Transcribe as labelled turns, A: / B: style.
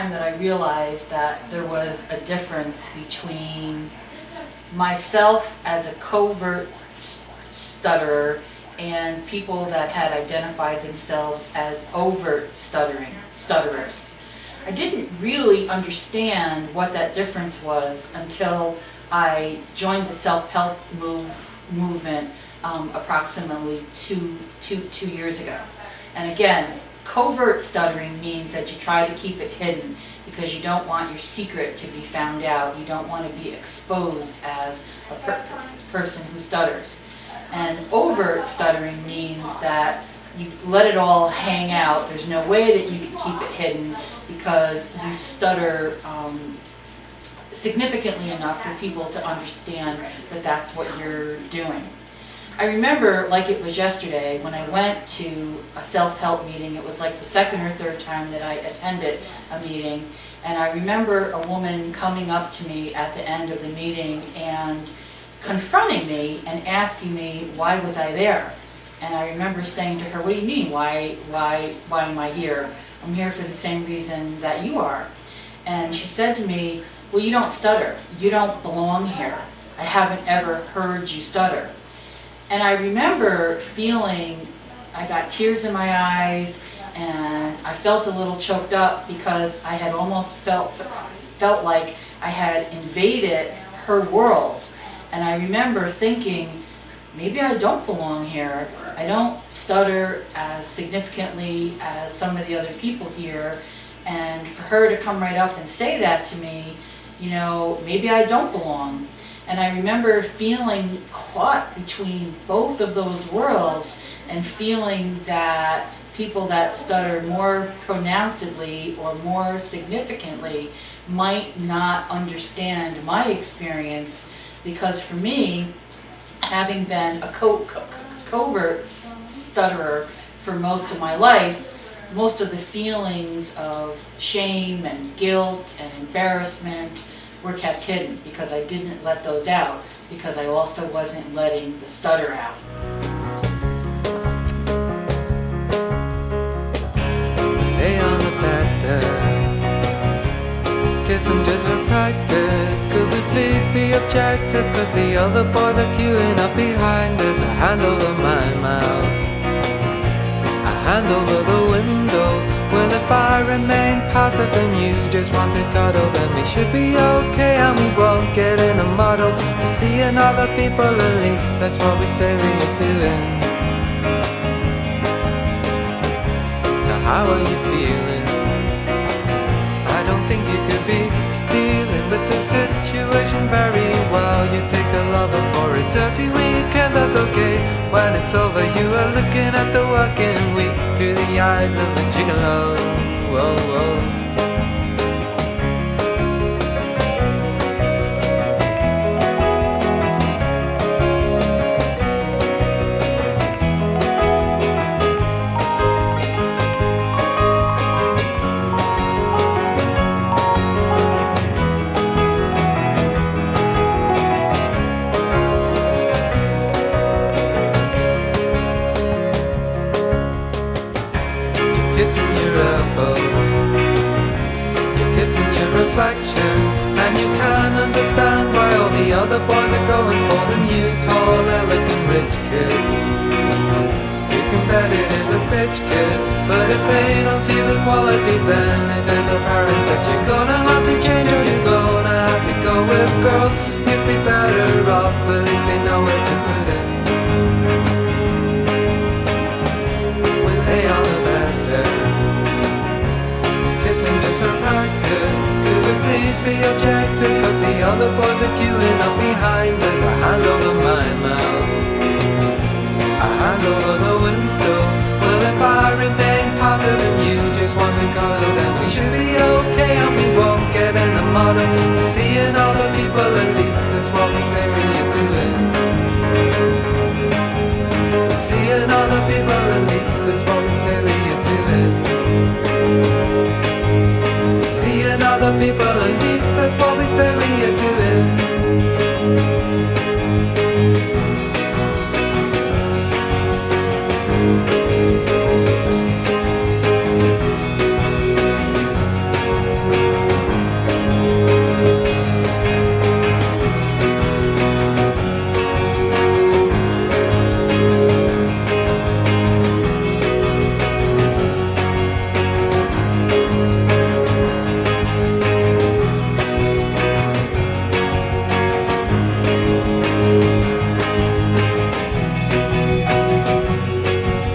A: time that I realized that there was a difference between myself as a covert stutterer and people that had identified themselves as overt stutterers. I didn't really understand what that difference was until I joined the self-help movement approximately two years ago. And again, covert stuttering means that you try to keep it hidden because you don't want your secret to be found out. You don't want to be exposed as a person who stutters. And overt stuttering means that you let it all hang out. There's no way that you can keep it hidden because you stutter significantly enough for people to understand that that's what you're doing. I remember like it was yesterday when I went to a self-help meeting. It was like the second or third time that I attended a meeting, and I remember a woman coming up to me at the end of the meeting and confronting me and asking me why was I there. And I remember saying to her, "What do you mean, why am I here? I'm here for the same reason that you are." And she said to me, "Well, you don't stutter. You don't belong here. I haven't ever heard you stutter." And I remember feeling, I got tears in my eyes, and I felt a little choked up because I had almost felt like I had invaded her world. And I remember thinking, maybe I don't belong here. I don't stutter as significantly as some of the other people here. And for her to come right up and say that to me, you know, maybe I don't belong. And I remember feeling caught between both of those worlds and feeling that people that stutter more pronouncedly or more significantly might not understand my experience, because for me, having been a covert stutterer for most of my life, most of the feelings of shame and guilt and embarrassment were kept hidden because I didn't let those out, because I also wasn't letting the stutter out.
B: Lay on the bed there, kissing just for practice. Could we please be objective? Cause the other boys are queuing up behind us. A hand over my mouth, a hand over the window. Well, if I remain passive and you just want to cuddle, then we should be okay and we won't get in a muddle. We're seeing other people, at least that's what we say we're doing. So how are you feeling? I don't think you could be dealing with the situation very well. You take a lover for a dirty weekend, that's okay. When it's over, you are looking at the working week through the eyes of the gigolo. Whoa, whoa. Kissing your elbow, you're kissing your reflection, and you can't understand why all the other boys are going for the new, tall, elegant, rich kid. You can bet it is a bitch kid, but if they don't see the quality, then it is apparent that you're gonna have to change, or you're gonna have to go with girls. You'd be better off, at least they know where to put in. We lay on the bed there, kissing just for practice. Could we please be objective? Cause the other boys are queuing up behind us.